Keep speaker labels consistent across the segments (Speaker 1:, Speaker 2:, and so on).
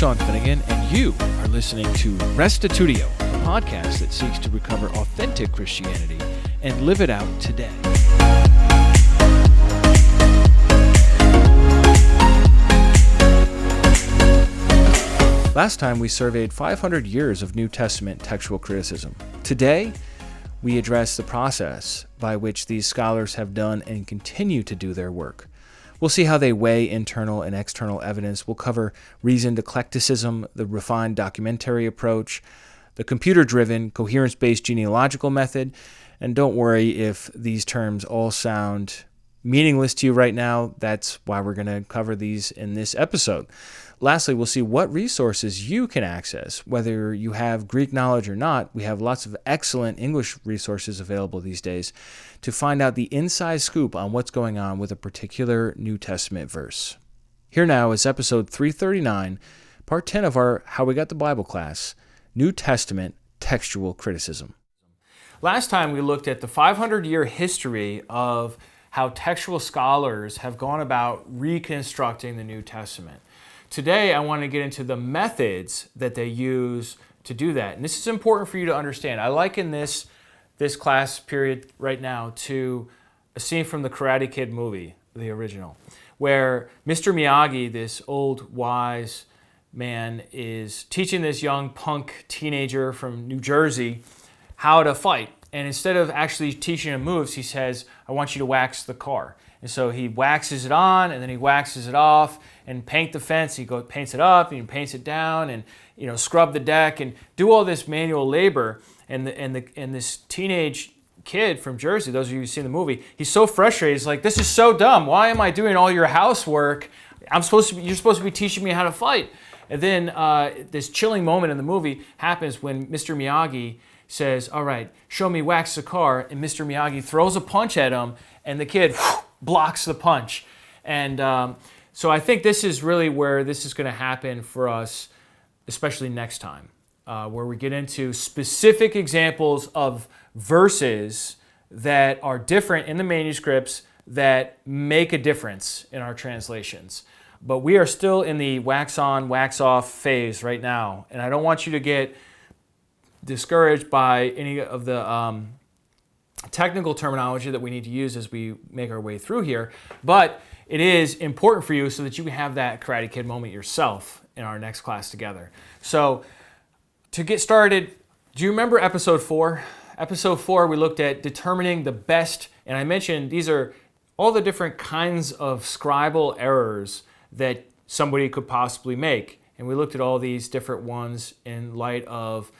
Speaker 1: Sean Finnegan, and you are listening to Restitutio, a podcast that seeks to recover authentic Christianity and live it out today. Last time we surveyed 500 years of New Testament textual criticism. Today, we address the process by which these scholars have done and continue to do their work. We'll see how they weigh internal and external evidence. We'll cover reasoned eclecticism, the refined documentary approach, the computer-driven, coherence-based genealogical method. And don't worry if these terms all sound meaningless to you right now. That's why we're going to cover these in this episode. Lastly, we'll see what resources you can access, whether you have Greek knowledge or not. We have lots of excellent English resources available these days to find out the inside scoop on what's going on with a particular New Testament verse. Here now is episode 339, part 10 of our How We Got the Bible class, New Testament Textual Criticism. Last time we looked at the 500-year history of how textual scholars have gone about reconstructing the New Testament. Today, I want to get into the methods that they use to do that. And this is important for you to understand. I liken this class period right now to a scene from the Karate Kid movie, the original, where Mr. Miyagi, this old wise man, is teaching this young punk teenager from New Jersey how to fight. And instead of actually teaching him moves, he says, I want you to wax the car. And so he waxes it on, and then he waxes it off, and paint the fence. He paints it up, and he paints it down, and scrub the deck, and do all this manual labor. And this teenage kid from Jersey, those of you who've seen the movie, he's so frustrated. He's like, "This is so dumb. Why am I doing all your housework? You're supposed to be teaching me how to fight." And then this chilling moment in the movie happens when Mr. Miyagi says, "All right, show me wax the car," and Mr. Miyagi throws a punch at him, and the kid blocks the punch. And so I think this is really where this is going to happen for us, especially next time, where we get into specific examples of verses that are different in the manuscripts that make a difference in our translations. But we are still in the wax on, wax off phase right now, and I don't want you to get discouraged by any of the technical terminology that we need to use as we make our way through here, but it is important for you so that you can have that Karate Kid moment yourself in our next class together. So to get started, do you remember episode 4? Episode 4, we looked at determining the best, and I mentioned these are all the different kinds of scribal errors that somebody could possibly make. And we looked at all these different ones in light of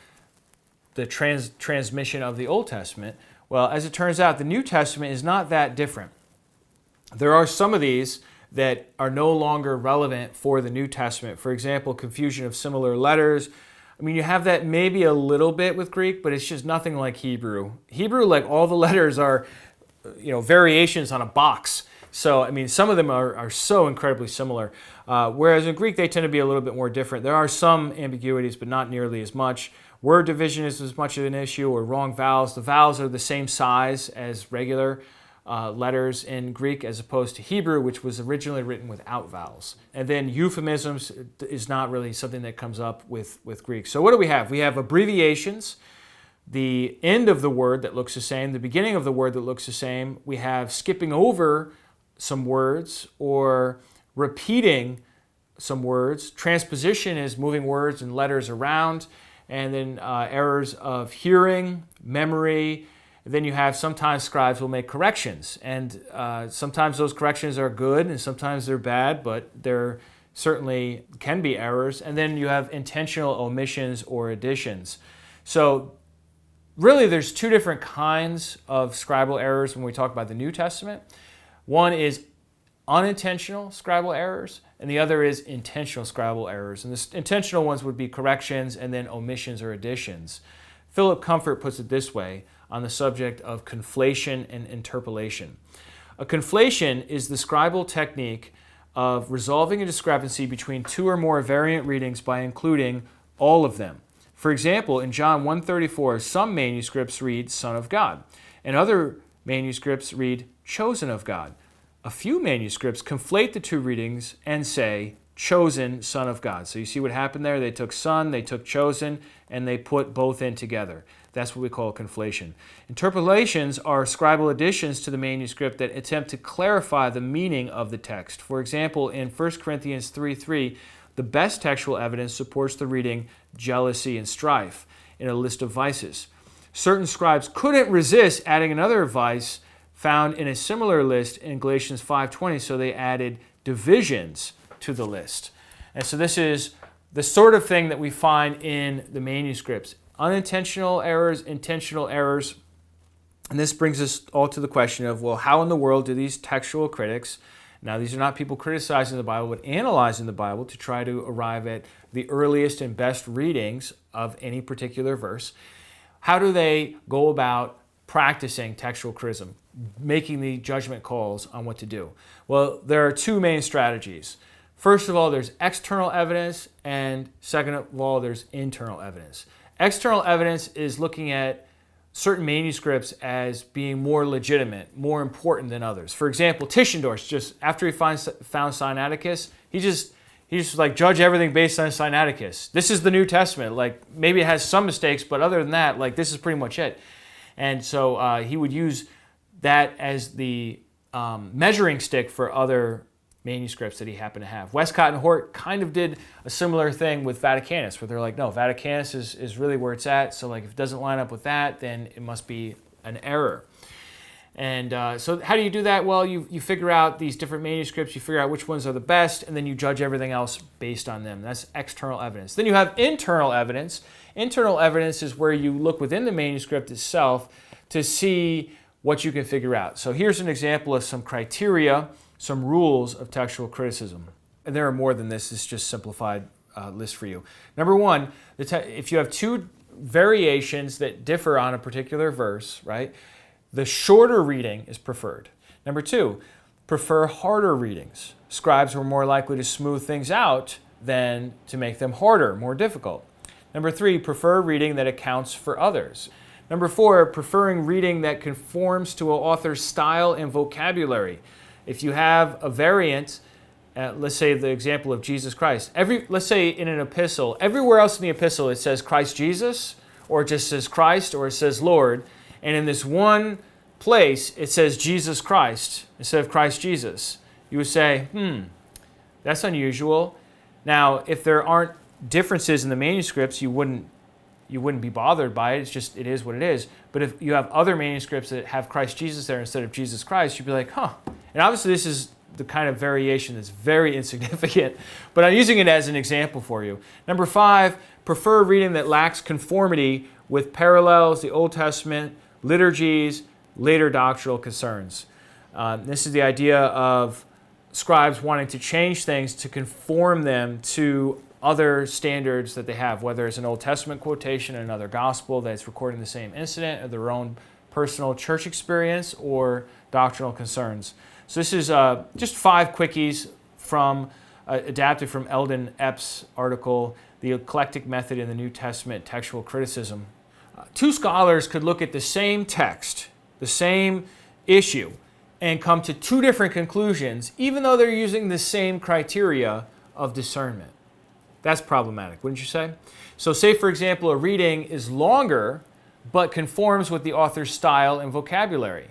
Speaker 1: the transmission of the Old Testament. Well, as it turns out, the New Testament is not that different. There are some of these that are no longer relevant for the New Testament. For example, confusion of similar letters. I mean, you have that maybe a little bit with Greek, but it's just nothing like Hebrew. Hebrew, like all the letters are, variations on a box. So, I mean, some of them are so incredibly similar. Whereas in Greek, they tend to be a little bit more different. There are some ambiguities, but not nearly as much. Word division is as much of an issue, or wrong vowels. The vowels are the same size as regular letters in Greek as opposed to Hebrew, which was originally written without vowels. And then euphemisms is not really something that comes up with Greek. So what do we have? We have abbreviations, the end of the word that looks the same, the beginning of the word that looks the same. We have skipping over some words or repeating some words. Transposition is moving words and letters around. And then errors of hearing, memory. Then you have sometimes scribes will make corrections. And sometimes those corrections are good and sometimes they're bad, but there certainly can be errors. And then you have intentional omissions or additions. So really there's two different kinds of scribal errors when we talk about the New Testament. One is unintentional scribal errors, and the other is intentional scribal errors. And the intentional ones would be corrections and then omissions or additions. Philip Comfort puts it this way on the subject of conflation and interpolation. A conflation is the scribal technique of resolving a discrepancy between two or more variant readings by including all of them. For example, in John 1:34, some manuscripts read Son of God, and other manuscripts read Chosen of God. A few manuscripts conflate the two readings and say chosen Son of God. So you see what happened there? They took Son, they took chosen, and they put both in together. That's what we call conflation. Interpolations are scribal additions to the manuscript that attempt to clarify the meaning of the text. For example, in 1 Corinthians 3:3, the best textual evidence supports the reading jealousy and strife in a list of vices. Certain scribes couldn't resist adding another vice found in a similar list in Galatians 5:20, so they added divisions to the list. And so this is the sort of thing that we find in the manuscripts. Unintentional errors, intentional errors. And this brings us all to the question of, well, how in the world do these textual critics, now these are not people criticizing the Bible, but analyzing the Bible to try to arrive at the earliest and best readings of any particular verse, how do they go about practicing textual criticism, making the judgment calls on what to do? Well, there are two main strategies. First of all, there's external evidence, and second of all, there's internal evidence. External evidence is looking at certain manuscripts as being more legitimate, more important than others. For example, Tischendorf, just after he found Sinaiticus, he just like judge everything based on Sinaiticus. This is the New Testament. Like maybe it has some mistakes, but other than that, like this is pretty much it. And so he would use that as the measuring stick for other manuscripts that he happened to have. Westcott and Hort kind of did a similar thing with Vaticanus, where they're like, no, Vaticanus is really where it's at. So like if it doesn't line up with that, then it must be an error. And so how do you do that? Well, you figure out these different manuscripts, you figure out which ones are the best, and then you judge everything else based on them. That's external evidence. Then you have internal evidence. Internal evidence is where you look within the manuscript itself to see what you can figure out. So here's an example of some criteria, some rules of textual criticism. And there are more than this. This is just simplified list for you. Number one, if you have two variations that differ on a particular verse, right, the shorter reading is preferred. Number two, prefer harder readings. Scribes were more likely to smooth things out than to make them harder, more difficult. Number three, prefer reading that accounts for others. Number four, preferring reading that conforms to an author's style and vocabulary. If you have a variant, let's say the example of Jesus Christ. Let's say in an epistle, everywhere else in the epistle it says Christ Jesus, or it just says Christ, or it says Lord. And in this one place it says Jesus Christ instead of Christ Jesus. You would say, that's unusual. Now, if there aren't differences in the manuscripts, you wouldn't be bothered by it. It's just, it is what it is. But if you have other manuscripts that have Christ Jesus there instead of Jesus Christ, you'd be like, And obviously this is the kind of variation that's very insignificant, but I'm using it as an example for you. Number five, prefer reading that lacks conformity with parallels, the Old Testament, liturgies, later doctrinal concerns. This is the idea of scribes wanting to change things to conform them to other standards that they have, whether it's an Old Testament quotation in another gospel that's recording the same incident, or their own personal church experience, or doctrinal concerns. So this is just 5 quickies from adapted from Eldon Epp's article, The Eclectic Method in the New Testament Textual Criticism. Two scholars could look at the same text, the same issue, and come to 2 different conclusions, even though they're using the same criteria of discernment. That's problematic, wouldn't you say? So say, for example, a reading is longer, but conforms with the author's style and vocabulary.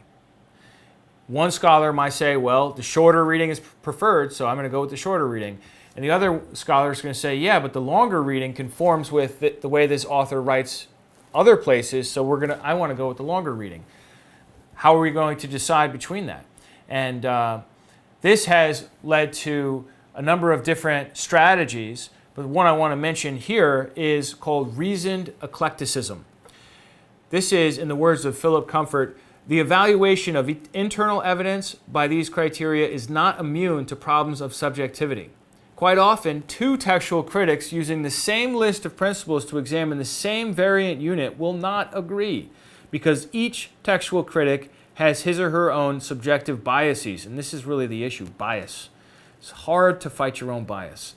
Speaker 1: One scholar might say, well, the shorter reading is preferred, so I'm going to go with the shorter reading. And the other scholar is going to say, yeah, but the longer reading conforms with the way this author writes other places, so I want to go with the longer reading. How are we going to decide between that? And this has led to a number of different strategies, but one I want to mention here is called reasoned eclecticism. This is, in the words of Philip Comfort, the evaluation of internal evidence by these criteria is not immune to problems of subjectivity. Quite often, 2 textual critics using the same list of principles to examine the same variant unit will not agree, because each textual critic has his or her own subjective biases, and this is really the issue, bias. It's hard to fight your own bias.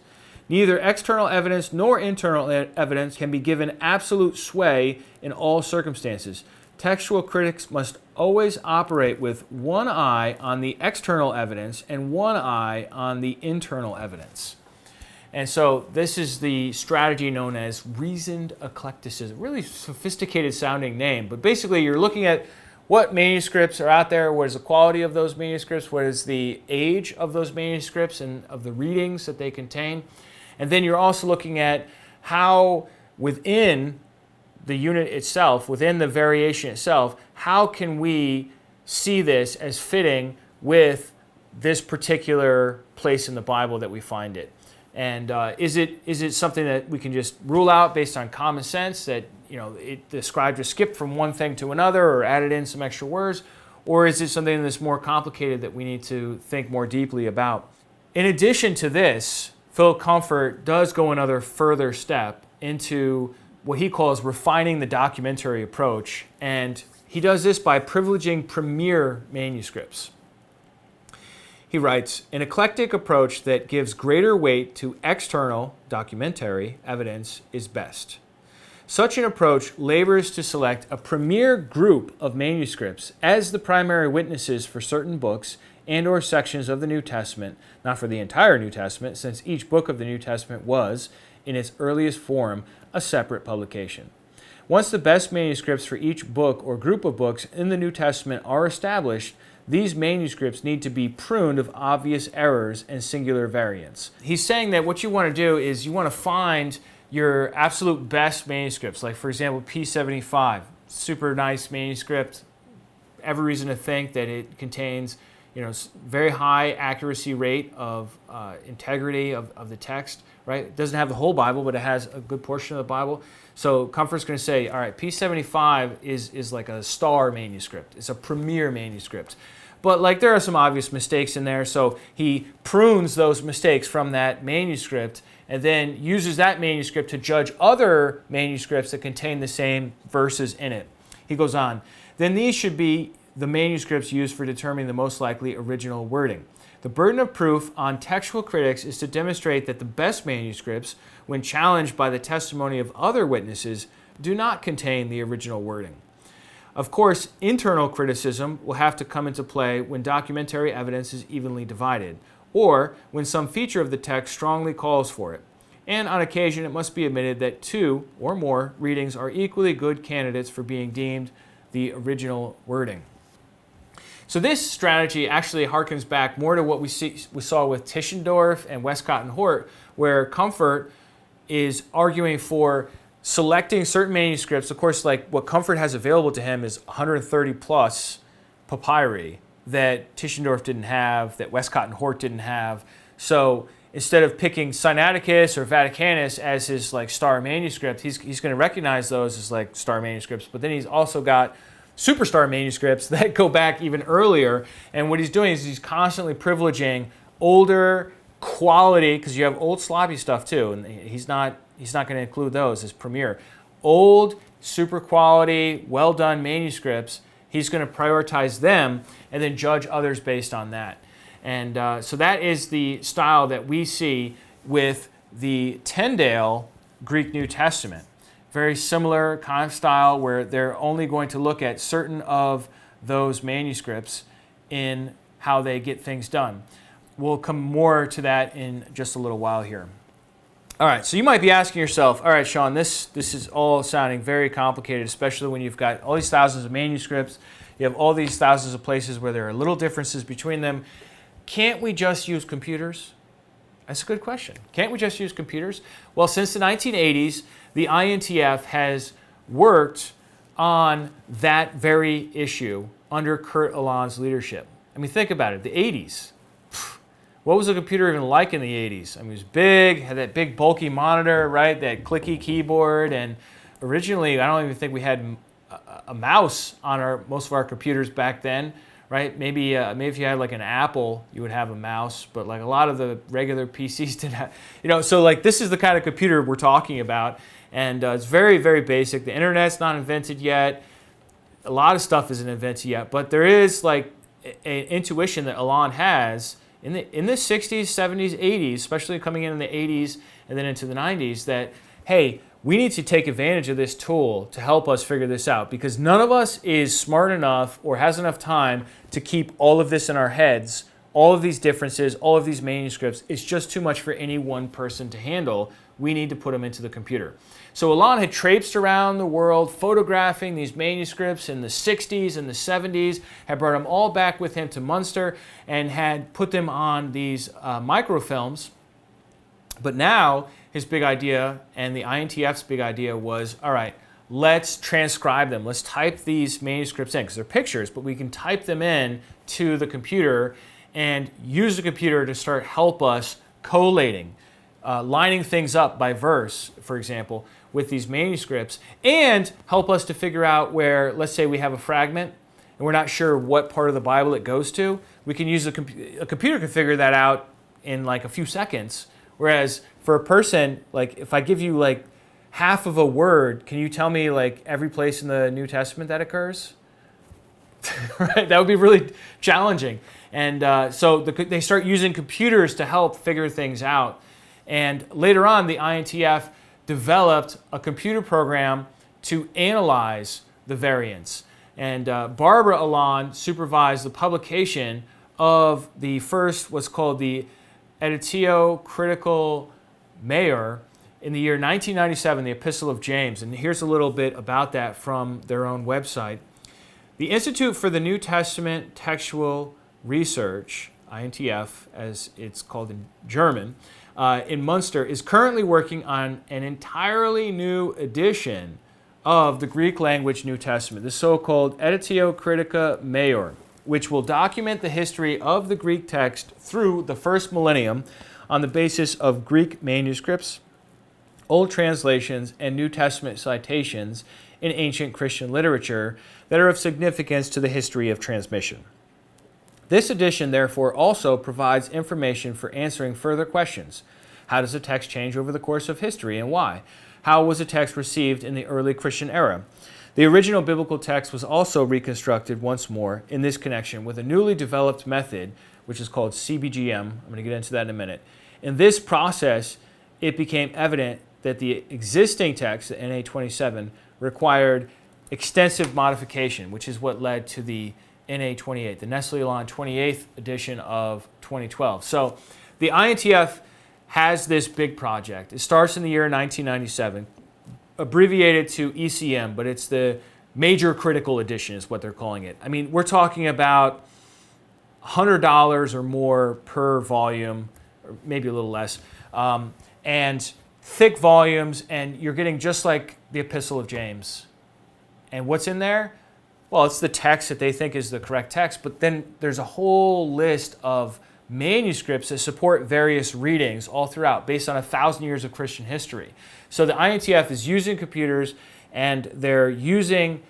Speaker 1: Neither external evidence nor internal evidence can be given absolute sway in all circumstances. Textual critics must always operate with one eye on the external evidence and one eye on the internal evidence. And so this is the strategy known as reasoned eclecticism. Really sophisticated sounding name, but basically you're looking at what manuscripts are out there, what is the quality of those manuscripts, what is the age of those manuscripts and of the readings that they contain. And then you're also looking at how within the unit itself, within the variation itself, how can we see this as fitting with this particular place in the Bible that we find it? And is it something that we can just rule out based on common sense, that the scribe just skipped from one thing to another or added in some extra words? Or is it something that's more complicated that we need to think more deeply about? In addition to this, Philip Comfort does go another further step into what he calls refining the documentary approach. And he does this by privileging premier manuscripts. He writes, an eclectic approach that gives greater weight to external, documentary, evidence is best. Such an approach labors to select a premier group of manuscripts as the primary witnesses for certain books and or sections of the New Testament, not for the entire New Testament, since each book of the New Testament was, in its earliest form, a separate publication. Once the best manuscripts for each book or group of books in the New Testament are established, these manuscripts need to be pruned of obvious errors and singular variants. He's saying that what you want to do is you want to find your absolute best manuscripts, like for example P75, super nice manuscript, every reason to think that it contains very high accuracy rate of integrity of the text, right? It doesn't have the whole Bible, but it has a good portion of the Bible. So Comfort's going to say, all right, P75 is like a star manuscript. It's a premier manuscript. But there are some obvious mistakes in there, so he prunes those mistakes from that manuscript and then uses that manuscript to judge other manuscripts that contain the same verses in it. He goes on, then these should be the manuscripts used for determining the most likely original wording. The burden of proof on textual critics is to demonstrate that the best manuscripts, when challenged by the testimony of other witnesses, do not contain the original wording. Of course, internal criticism will have to come into play when documentary evidence is evenly divided, or when some feature of the text strongly calls for it. And on occasion, it must be admitted that two or more readings are equally good candidates for being deemed the original wording. So this strategy actually harkens back more to what we saw with Tischendorf and Westcott and Hort, where Comfort is arguing for selecting certain manuscripts. Of course, what Comfort has available to him is 130 plus papyri that Tischendorf didn't have, that Westcott and Hort didn't have. So instead of picking Sinaiticus or Vaticanus as his star manuscript, he's going to recognize those as star manuscripts. But then he's also got superstar manuscripts that go back even earlier. And what he's doing is he's constantly privileging older quality, because you have old sloppy stuff too, and he's not going to include those as premier. Old, super quality, well done manuscripts, he's going to prioritize them and then judge others based on that. And so that is the style that we see with the Tyndale Greek New Testament. Very similar kind of style where they're only going to look at certain of those manuscripts in how they get things done. We'll come more to that in just a little while here. All right, so you might be asking yourself, all right, Sean, this is all sounding very complicated, especially when you've got all these thousands of manuscripts, you have all these thousands of places where there are little differences between them. Can't we just use computers? That's a good question. Can't we just use computers? Well, since the 1980s, the INTF has worked on that very issue under Kurt Aland's leadership. I mean, think about it, the 80s. What was a computer even like in the 80s? I mean, it was big, had that big bulky monitor, right? That clicky keyboard. And originally, I don't even think we had a mouse on most of our computers back then, right? Maybe if you had an Apple, you would have a mouse, but a lot of the regular PCs didn't have, so this is the kind of computer we're talking about. And it's very, very basic. The internet's not invented yet. A lot of stuff isn't invented yet, but there is an intuition that Aland has in the 60s, 70s, 80s, especially coming in the 80s and then into the 90s, that, hey, we need to take advantage of this tool to help us figure this out, because none of us is smart enough or has enough time to keep all of this in our heads all of these differences, all of these manuscripts, it's just too much for any one person to handle. We need to put them into the computer. So Alon had traipsed around the world photographing these manuscripts in the 60s and the 70s, had brought them all back with him to Munster and had put them on these microfilms. But now his big idea and the INTF's big idea was, all right, let's transcribe them. Let's type these manuscripts in, because they're pictures, but we can type them in to the computer and use the computer to start help us collating, lining things up by verse, for example, with these manuscripts, and help us to figure out where, let's say we have a fragment and we're not sure what part of the Bible it goes to. We can use a computer can figure that out in like a few seconds. Whereas for a person, like if I give you like half of a word, can you tell me like every place in the New Testament that occurs? Right? That would be really challenging. And so they start using computers to help figure things out. And later on, the INTF developed a computer program to analyze the variants. And Barbara Alon supervised the publication of the first, what's called the Editio Critical Major in the year 1997, the Epistle of James. And here's a little bit about that from their own website. The Institute for the New Testament Textual Research, INTF, as it's called in German, in Munster, is currently working on an entirely new edition of the Greek language New Testament, the so-called Editio Critica Major, which will document the history of the Greek text through the first millennium on the basis of Greek manuscripts, Old translations, and New Testament citations in ancient Christian literature that are of significance to the history of transmission. This edition, therefore, also provides information for answering further questions. How does a text change over the course of history and why? How was a text received in the early Christian era? The original biblical text was also reconstructed once more in this connection with a newly developed method, which is called CBGM. I'm going to get into that in a minute. In this process, it became evident that the existing text, the NA27, required extensive modification, which is what led to the NA28, the Nestle Aland 28th edition of 2012. So the INTF has this big project. It starts in the year 1997, abbreviated to ECM, but it's the Major Critical Edition is what they're calling it. I mean, we're talking about $100 or more per volume, or maybe a little less, and thick volumes, and you're getting just like the Epistle of James. And what's in there? Well, it's the text that they think is the correct text, but then there's a whole list of manuscripts that support various readings all throughout based on 1,000 years of Christian history. So the INTF is using computers, and they're using,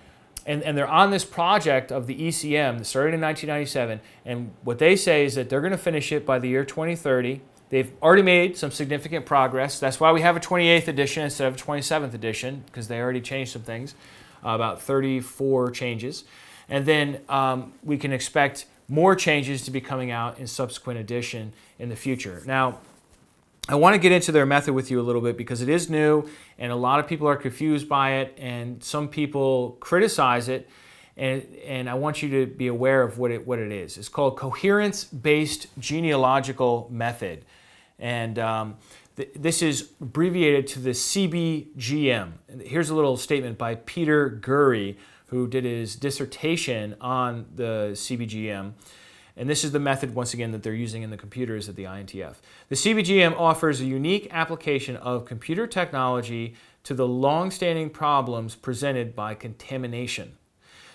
Speaker 1: and they're on this project of the ECM that started in 1997, and what they say is that they're going to finish it by the year 2030. They've already made some significant progress. That's why we have a 28th edition instead of a 27th edition, because they already changed some things, about 34 changes. And then we can expect more changes to be coming out in subsequent edition in the future. Now, I want to get into their method with you a little bit because it is new and a lot of people are confused by it and some people criticize it, and I want you to be aware of what it is. It's called coherence-based genealogical method, and this is abbreviated to the CBGM. Here's a little statement by Peter Gurry, who did his dissertation on the CBGM. And this is the method, once again, that they're using in the computers at the INTF. The CBGM offers a unique application of computer technology to the long-standing problems presented by contamination.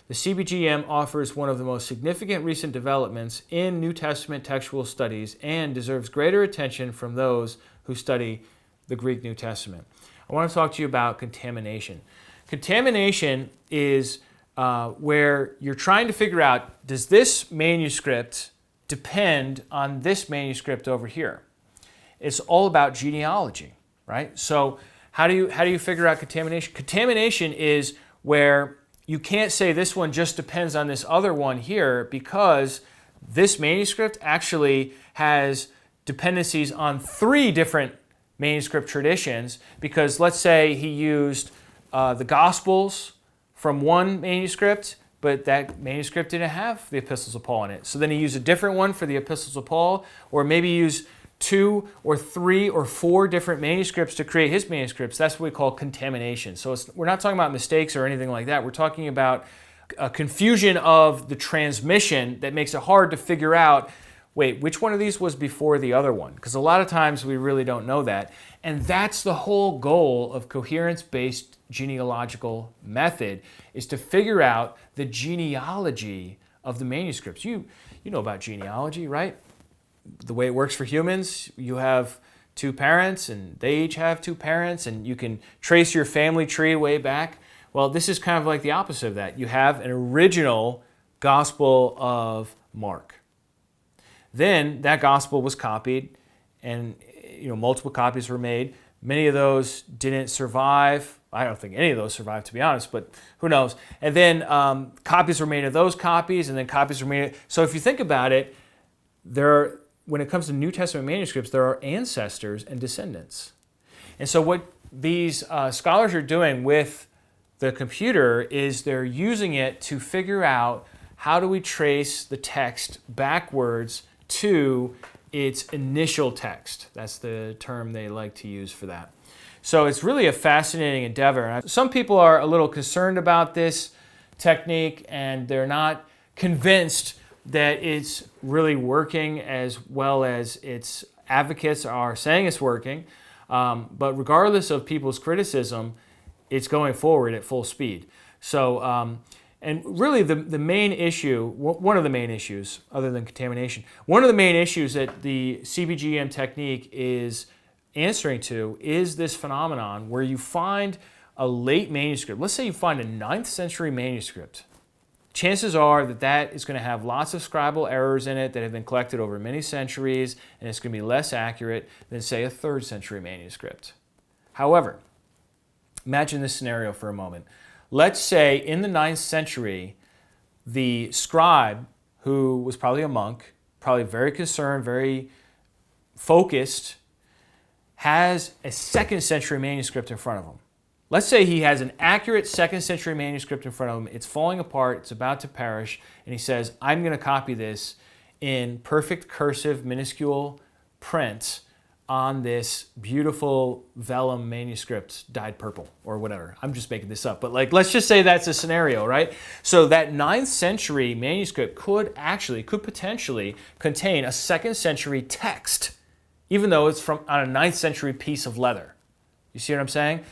Speaker 1: The CBGM offers one of the most significant recent developments in New Testament textual studies and deserves greater attention from those who study the Greek New Testament. I want to talk to you about contamination. Contamination is where you're trying to figure out, does this manuscript depend on this manuscript over here? It's all about genealogy, right? So how do you figure out contamination? Contamination is where you can't say this one just depends on this other one here because this manuscript actually has dependencies on 3 different manuscript traditions, because let's say he used the Gospels from one manuscript, but that manuscript didn't have the epistles of Paul in it. So then he used a different one for the epistles of Paul, or maybe use 2 or 3 or 4 different manuscripts to create his manuscripts. That's what we call contamination. So we're not talking about mistakes or anything like that. We're talking about a confusion of the transmission that makes it hard to figure out, wait, which one of these was before the other one? Because a lot of times we really don't know that. And that's the whole goal of coherence-based genealogical method, is to figure out the genealogy of the manuscripts. You know about genealogy, right? The way it works for humans, you have 2 parents and they each have 2 parents, and you can trace your family tree way back. Well, this is kind of like the opposite of that. You have an original Gospel of Mark. Then that gospel was copied, and multiple copies were made. Many of those didn't survive. I don't think any of those survived, to be honest, but who knows. And then copies were made of those copies, and then copies were made. So if you think about it, when it comes to New Testament manuscripts, there are ancestors and descendants. And so what these scholars are doing with the computer is they're using it to figure out, how do we trace the text backwards to its initial text. That's the term they like to use for that. So it's really a fascinating endeavor. Some people are a little concerned about this technique, and they're not convinced that it's really working as well as its advocates are saying it's working. But regardless of people's criticism, it's going forward at full speed. So, and really the main issue, one of the main issues, other than contamination, one of the main issues that the CBGM technique is answering to is this phenomenon where you find a late manuscript. Let's say you find a 9th century manuscript. Chances are that is going to have lots of scribal errors in it that have been collected over many centuries, and it's going to be less accurate than, say, a 3rd century manuscript. However, imagine this scenario for a moment. Let's say in the 9th century, the scribe, who was probably a monk, probably very concerned, very focused, has a 2nd century manuscript in front of him. Let's say he has an accurate 2nd century manuscript in front of him. It's falling apart. It's about to perish. And he says, I'm going to copy this in perfect cursive, minuscule print on this beautiful vellum manuscript dyed purple or whatever. I'm just making this up. But let's just say that's a scenario, right? So that 9th century manuscript could potentially contain a 2nd century text, even though it's on a 9th century piece of leather. You see what I'm saying?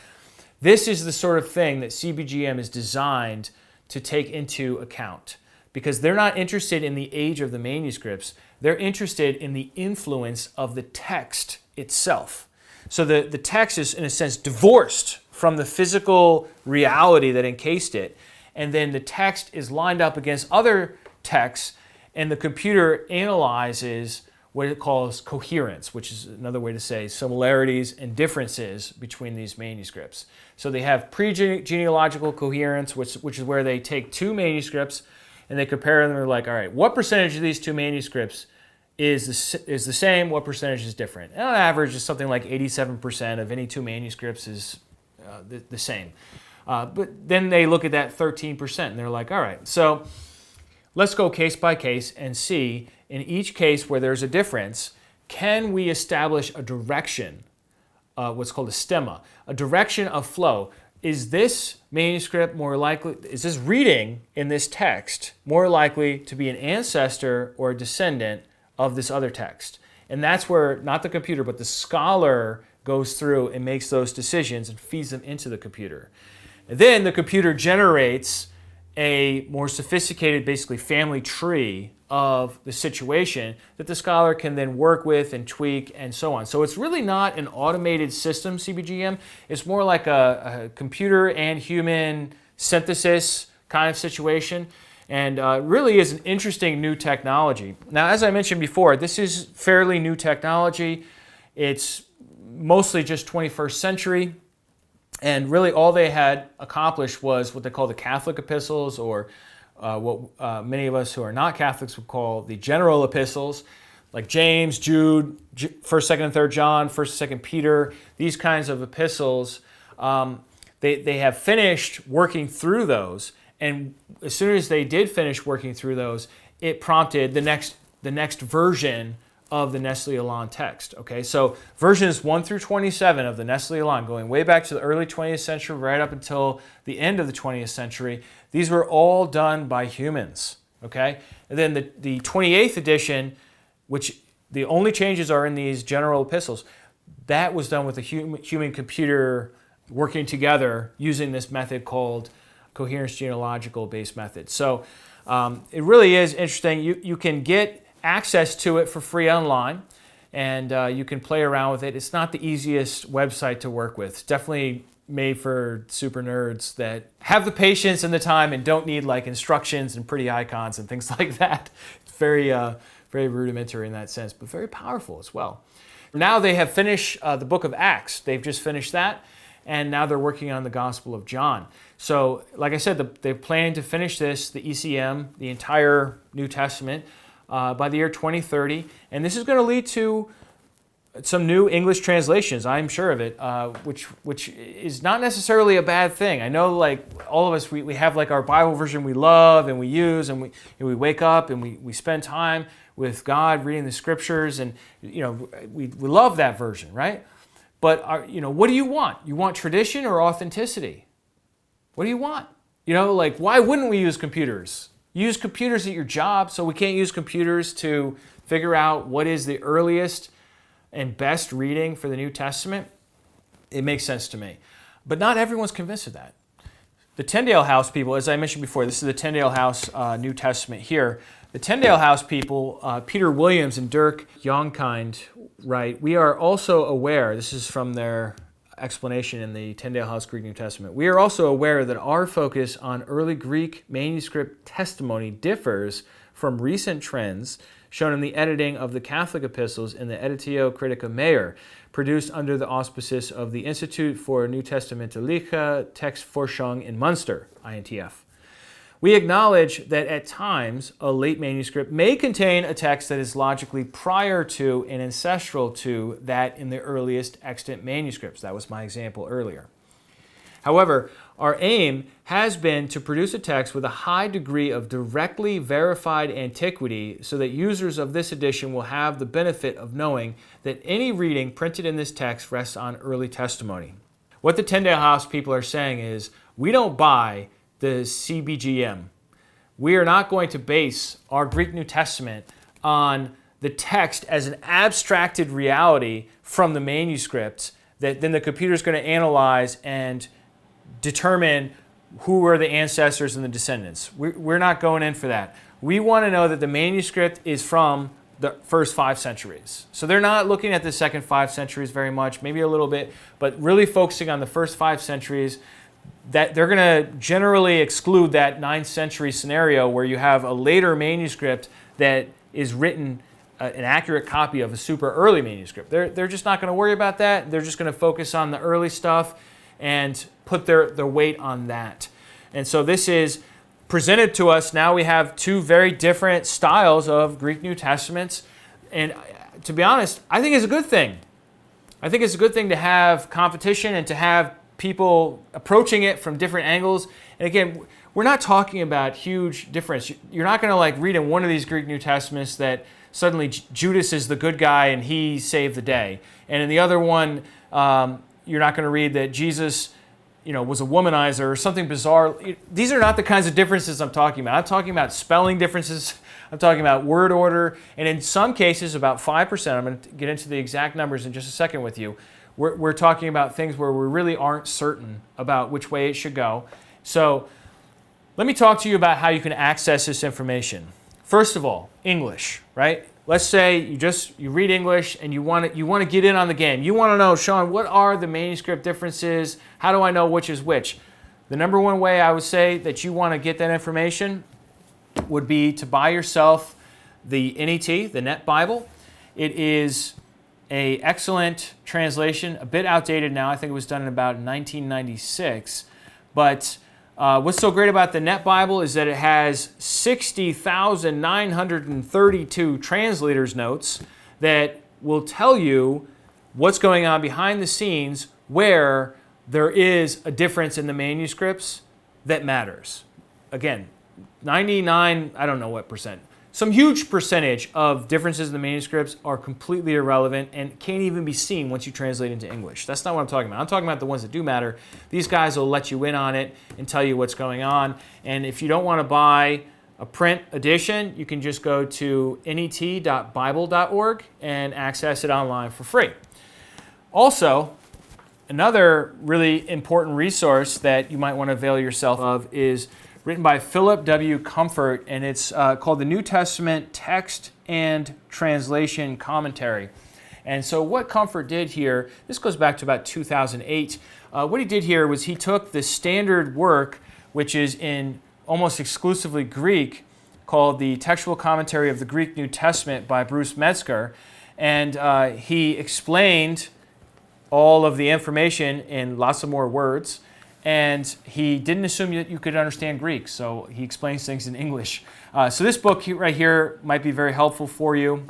Speaker 1: This is the sort of thing that CBGM is designed to take into account, because they're not interested in the age of the manuscripts. They're interested in the influence of the text itself. So the text is, in a sense, divorced from the physical reality that encased it. And then the text is lined up against other texts, and the computer analyzes what it calls coherence, which is another way to say similarities and differences between these manuscripts. So they have pre-genealogical coherence, which is where they take 2 manuscripts and they compare them. They're like, all right, what percentage of these 2 manuscripts is the same? What percentage is different? And on average, it's something like 87% of any 2 manuscripts is the same. But then they look at that 13% and they're like, all right, so let's go case by case and see, in each case where there's a difference, can we establish a direction, what's called a stemma, a direction of flow? Is this manuscript more likely, is this reading in this text more likely to be an ancestor or a descendant of this other text? And that's where, not the computer, but the scholar goes through and makes those decisions and feeds them into the computer. And then the computer generates a more sophisticated, basically, family tree of the situation that the scholar can then work with and tweak and so on. So it's really not an automated system, CBGM. It's more like a computer and human synthesis kind of situation, and really is an interesting new technology. Now, as I mentioned before, this is fairly new technology. It's mostly just 21st century. And really all they had accomplished was what they call the Catholic epistles, or what many of us who are not Catholics would call the general epistles, like James, Jude, 1st, 2nd, and 3rd John, 1st, 2nd Peter, these kinds of epistles. They have finished working through those, And as soon as they did finish working through those, it prompted the next version of the Nestle Aland text. Okay, so versions 1 through 27 of the Nestle Aland, going way back to the early 20th century, right up until the end of the 20th century, these were all done by humans. Okay, and then the 28th edition, which the only changes are in these general epistles, that was done with a human computer working together using this method called coherence genealogical based method. So it really is interesting. You can get access to it for free online, and you can play around with it. It's not the easiest website to work with. It's definitely made for super nerds that have the patience and the time and don't need like instructions and pretty icons and things like that. It's very rudimentary in that sense, but very powerful as well. Now they have finished the book of Acts. They've just finished that, and now they're working on the Gospel of John. So, like I said, they're planning to finish this, the ECM, the entire New Testament, by the year 2030. And this is going to lead to some new English translations, I'm sure of it, which is not necessarily a bad thing. I know, like, all of us, we have like our Bible version we love and we use, and we wake up and we spend time with God reading the scriptures, and we love that version, right? But what do you want? You want tradition or authenticity? What do you want? Like, why wouldn't we use computers? You use computers at your job, so we can't use computers to figure out what is the earliest and best reading for the New Testament? It makes sense to me. But not everyone's convinced of that. The Tyndale House people, as I mentioned before, this is the Tyndale House New Testament here. The Tyndale House people, Peter Williams and Dirk Jonkind, write, "We are also aware," this is from their explanation in the Tyndale House Greek New Testament, "we are also aware that our focus on early Greek manuscript testimony differs from recent trends shown in the editing of the Catholic epistles in the Editio Critica Major, produced under the auspices of the Institute for New Testamentliche Textforschung in Munster, INTF. We acknowledge that at times a late manuscript may contain a text that is logically prior to and ancestral to that in the earliest extant manuscripts." That was my example earlier. "However, our aim has been to produce a text with a high degree of directly verified antiquity so that users of this edition will have the benefit of knowing that any reading printed in this text rests on early testimony." What the Tyndale House people are saying is, we don't buy the CBGM. We are not going to base our Greek New Testament on the text as an abstracted reality from the manuscripts that then the computer is going to analyze and determine who are the ancestors and the descendants. We're not going in for that. We want to know that the manuscript is from the first 5 centuries. So they're not looking at the second 5 centuries very much, maybe a little bit, but really focusing on the first 5 centuries. That they're going to generally exclude that 9th century scenario where you have a later manuscript that is written an accurate copy of a super early manuscript. They're just not going to worry about that. They're just going to focus on the early stuff and put their weight on that. And so this is presented to us. Now we have 2 very different styles of Greek New Testaments. And to be honest, I think it's a good thing. I think it's a good thing to have competition and to have people approaching it from different angles. And again, we're not talking about huge difference. You're not going to like read in one of these Greek New Testaments that suddenly Judas is the good guy and he saved the day. And in the other one, you're not going to read that Jesus, was a womanizer or something bizarre. These are not the kinds of differences I'm talking about. I'm talking about spelling differences. I'm talking about word order. And in some cases, about 5%, I'm going to get into the exact numbers in just a second with you, we're talking about things where we really aren't certain about which way it should go. So let me talk to you about how you can access this information. First of all, English, right? Let's say you read English and you want to get in on the game. You want to know, Sean, what are the manuscript differences? How do I know which is which? The number one way I would say that you want to get that information would be to buy yourself the NET, the Net Bible. It is an excellent translation, a bit outdated now. I think it was done in about 1996. But what's so great about the Net Bible is that it has 60,932 translators' notes that will tell you what's going on behind the scenes where there is a difference in the manuscripts that matters. again, 99, I don't know what percent, some huge percentage of differences in the manuscripts are completely irrelevant and can't even be seen once you translate into English. That's not what I'm talking about. I'm talking about the ones that do matter. These guys will let you in on it and tell you what's going on. And if you don't want to buy a print edition, you can just go to net.bible.org and access it online for free. Also, another really important resource that you might want to avail yourself of is written by Philip W. Comfort, and it's called the New Testament Text and Translation Commentary. And so what Comfort did here, this goes back to about 2008, what he did here was he took the standard work, which is in almost exclusively Greek, called the Textual Commentary of the Greek New Testament by Bruce Metzger, and he explained all of the information in lots of more words, and he didn't assume that you could understand Greek, so he explains things in English. So this book right here might be very helpful for you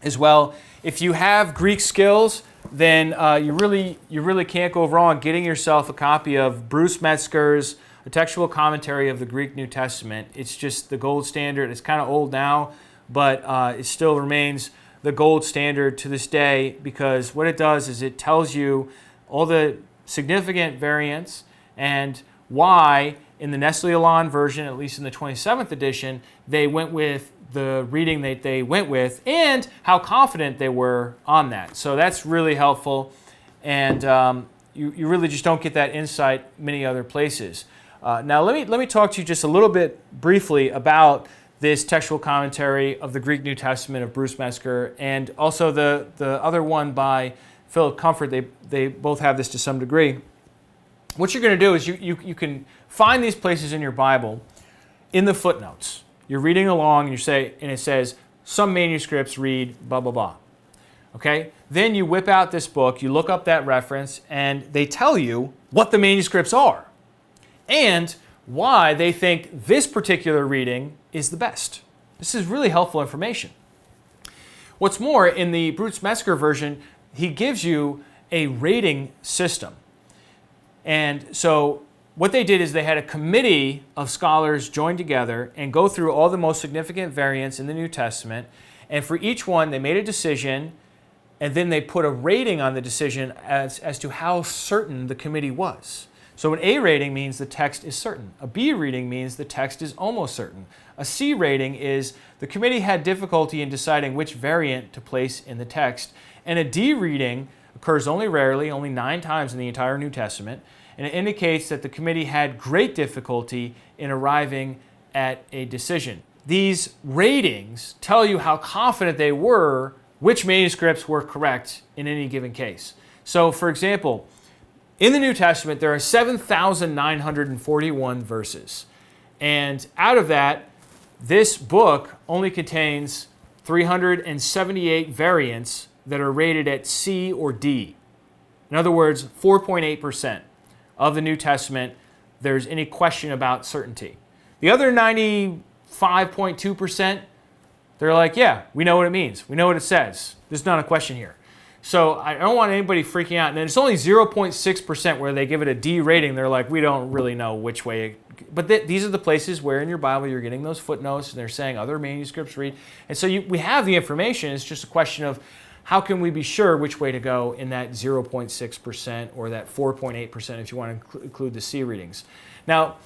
Speaker 1: as well. If you have Greek skills, then you really can't go wrong getting yourself a copy of Bruce Metzger's A Textual Commentary of the Greek New Testament. It's just the gold standard. It's kind of old now, but it still remains the gold standard to this day, because what it does is it tells you all the significant variants and why in the Nestle-Aland version, at least in the 27th edition, they went with the reading that they went with and how confident they were on that. So that's really helpful, and you really just don't get that insight many other places. Now let me talk to you just a little bit briefly about this textual commentary of the Greek New Testament of Bruce Metzger, and also the other one by Philip Comfort. They both have this to some degree. What you're going to do is you can find these places in your Bible in the footnotes. You're reading along and it says some manuscripts read blah blah blah. Okay? Then you whip out this book, you look up that reference, and they tell you what the manuscripts are and why they think this particular reading is the best. This is really helpful information. What's more, in the Bruce Metzger version, he gives you a rating system. And so what they did is they had a committee of scholars join together and go through all the most significant variants in the New Testament. And for each one, they made a decision, and then they put a rating on the decision as to how certain the committee was. So an A rating means the text is certain. A B rating means the text is almost certain. A C rating is the committee had difficulty in deciding which variant to place in the text. And a D reading occurs only rarely, only 9 times in the entire New Testament, and it indicates that the committee had great difficulty in arriving at a decision. These ratings tell you how confident they were which manuscripts were correct in any given case. So, for example, in the New Testament, there are 7,941 verses. And out of that, this book only contains 378 variants that are rated at C or D. In other words, 4.8% of the New Testament, there's any question about certainty. The other 95.2%, they're like, yeah, we know what it means. We know what it says. There's not a question here. So I don't want anybody freaking out. And it's only 0.6% where they give it a D rating. They're like, we don't really know which way. But these are the places where in your Bible you're getting those footnotes and they're saying other manuscripts read. And so we have the information. It's just a question of how can we be sure which way to go in that 0.6% or that 4.8% if you want to include the C readings. Now,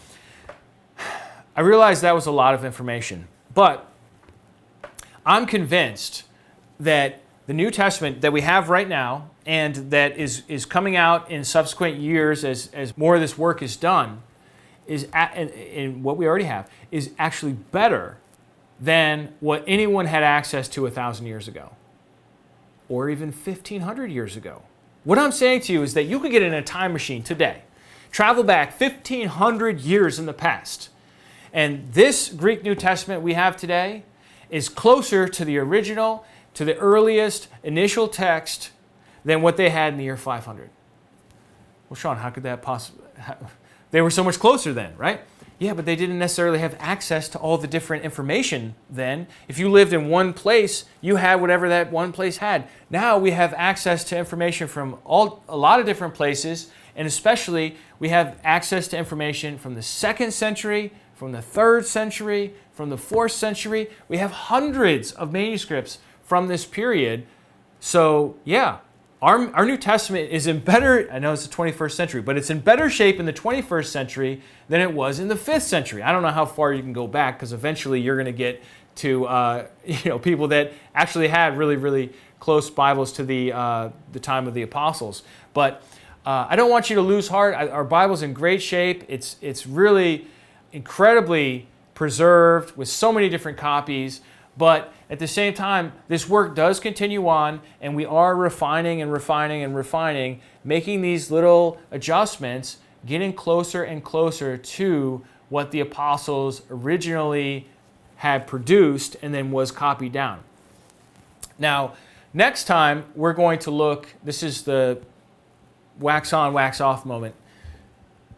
Speaker 1: I realize that was a lot of information, but I'm convinced that the New Testament that we have right now and that is coming out in subsequent years as more of this work is done, and what we already have, is actually better than what anyone had access to 1,000 years ago or even 1,500 years ago. What I'm saying to you is that you could get in a time machine today, travel back 1,500 years in the past, and this Greek New Testament we have today is closer to the original, to the earliest initial text than what they had in the year 500. Well, Sean, how could that possibly? They were so much closer then, right? Yeah, but they didn't necessarily have access to all the different information then. If you lived in one place, you had whatever that one place had. Now we have access to information from a lot of different places, and especially we have access to information from the 2nd century from the 3rd century, from the 4th century. We have hundreds of manuscripts from this period. So yeah, our New Testament is in better, I know it's the 21st century, but it's in better shape in the 21st century than it was in the 5th century. I don't know how far you can go back, because eventually you're going to get to people that actually had really, really close Bibles to the time of the apostles. But I don't want you to lose heart. Our Bible's in great shape. It's really incredibly preserved with so many different copies. But at the same time, this work does continue on, and we are refining and refining and refining, making these little adjustments, getting closer and closer to what the apostles originally had produced and then was copied down. Now, next time we're going to look, this is the wax on, wax off moment.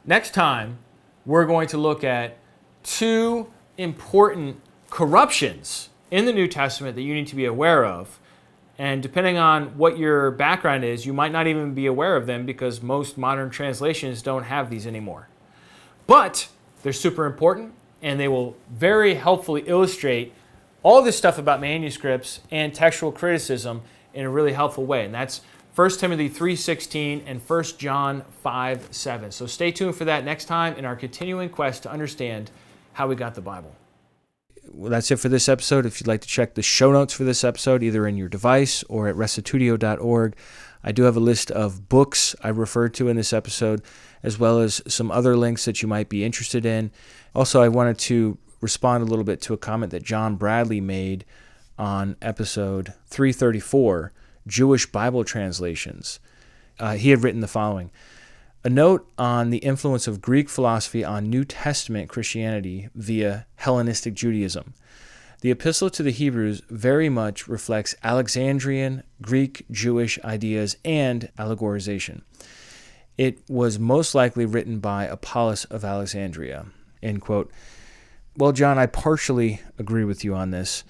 Speaker 1: Next time, we're going to look at 2 important corruptions in the New Testament that you need to be aware of. And depending on what your background is, you might not even be aware of them, because most modern translations don't have these anymore. But they're super important, and they will very helpfully illustrate all this stuff about manuscripts and textual criticism in a really helpful way. And that's 1 Timothy 3:16 and 1 John 5:7. So stay tuned for that next time in our continuing quest to understand how we got the Bible. Well, that's it for this episode. If you'd like to check the show notes for this episode, either in your device or at restitutio.org, I do have a list of books I referred to in this episode, as well as some other links that you might be interested in. Also, I wanted to respond a little bit to a comment that John Bradley made on episode 334, Jewish Bible Translations. He had written the following: a note on the influence of Greek philosophy on New Testament Christianity via Hellenistic Judaism. The Epistle to the Hebrews very much reflects Alexandrian, Greek, Jewish ideas and allegorization. It was most likely written by Apollos of Alexandria. End quote. Well, John, I partially agree with you on this.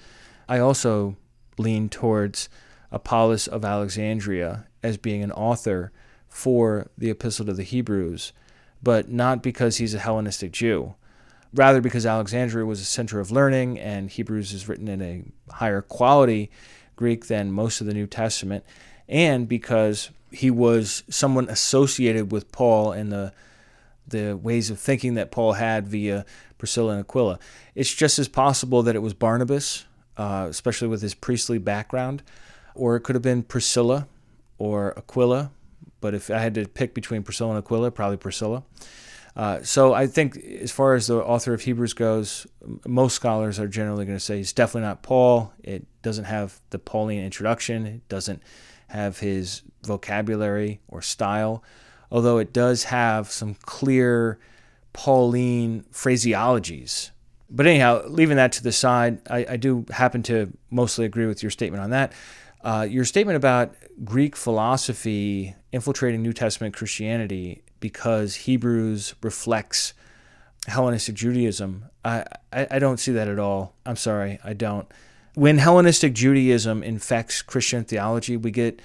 Speaker 1: I also lean towards Apollos of Alexandria as being an author for the Epistle to the Hebrews, but not because he's a Hellenistic Jew. Rather because Alexandria was a center of learning, and Hebrews is written in a higher quality Greek than most of the New Testament, and because he was someone associated with Paul and the ways of thinking that Paul had via Priscilla and Aquila. It's just as possible that it was Barnabas, especially with his priestly background, or it could have been Priscilla or Aquila. But if I had to pick between Priscilla and Aquila, probably Priscilla. So I think as far as the author of Hebrews goes, most scholars are generally going to say it's definitely not Paul. It doesn't have the Pauline introduction. It doesn't have his vocabulary or style, although it does have some clear Pauline phraseologies. But anyhow, leaving that to the side, I do happen to mostly agree with your statement on that. Your statement about Greek philosophy infiltrating New Testament Christianity because Hebrews reflects Hellenistic Judaism, I don't see that at all. I'm sorry, I don't. When Hellenistic Judaism infects Christian theology, we get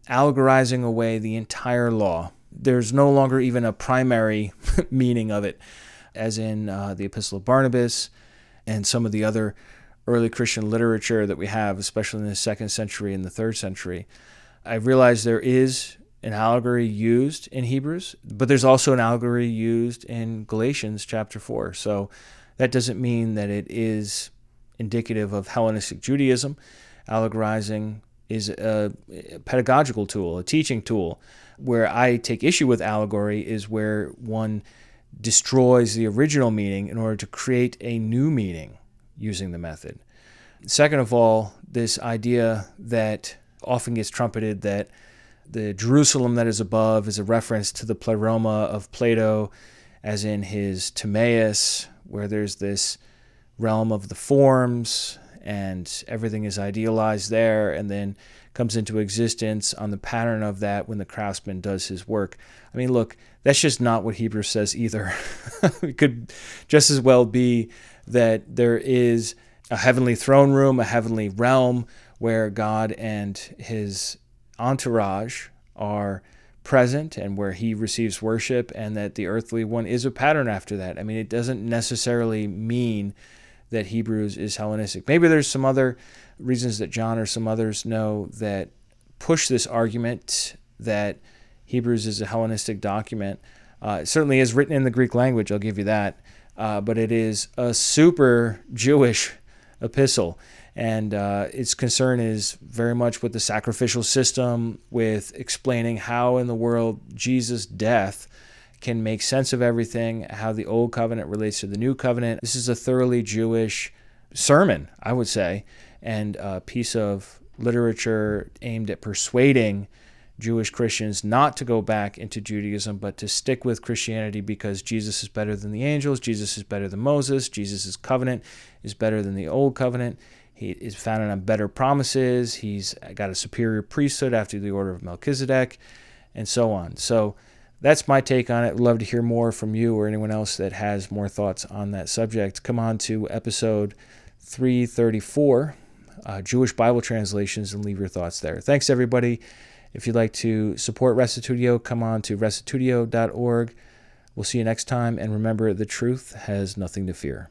Speaker 1: allegorizing away the entire law. There's no longer even a primary meaning of it, as in the Epistle of Barnabas and some of the other early Christian literature that we have, especially in the 2nd century and the 3rd century. I realize there is an allegory used in Hebrews, but there's also an allegory used in Galatians chapter 4. So that doesn't mean that it is indicative of Hellenistic Judaism. Allegorizing is a pedagogical tool, a teaching tool. Where I take issue with allegory is where one destroys the original meaning in order to create a new meaning using the method. Second of all, this idea that often gets trumpeted that the Jerusalem that is above is a reference to the pleroma of Plato, as in his Timaeus, where there's this realm of the forms and everything is idealized there and then comes into existence on the pattern of that when the craftsman does his work. I mean, look, that's just not what Hebrews says either. It could just as well be that there is a heavenly throne room, a heavenly realm where God and his entourage are present and where he receives worship, and that the earthly one is a pattern after that. I mean, it doesn't necessarily mean that Hebrews is Hellenistic. Maybe there's some other reasons that John or some others know that push this argument that Hebrews is a Hellenistic document. It certainly is written in the Greek language, I'll give you that, but it is a super Jewish epistle, and its concern is very much with the sacrificial system, with explaining how in the world Jesus' death can make sense of everything, how the old covenant relates to the new covenant. This is a thoroughly Jewish sermon, I would say, and a piece of literature aimed at persuading Jewish Christians not to go back into Judaism, but to stick with Christianity, because Jesus is better than the angels, Jesus is better than Moses, Jesus' covenant is better than the old covenant. He is founded on better promises. He's got a superior priesthood after the order of Melchizedek, and so on. So that's my take on it. I'd love to hear more from you or anyone else that has more thoughts on that subject. Come on to episode 334, Jewish Bible Translations, and leave your thoughts there. Thanks, everybody. If you'd like to support Restitutio, come on to restitutio.org. We'll see you next time, and remember, the truth has nothing to fear.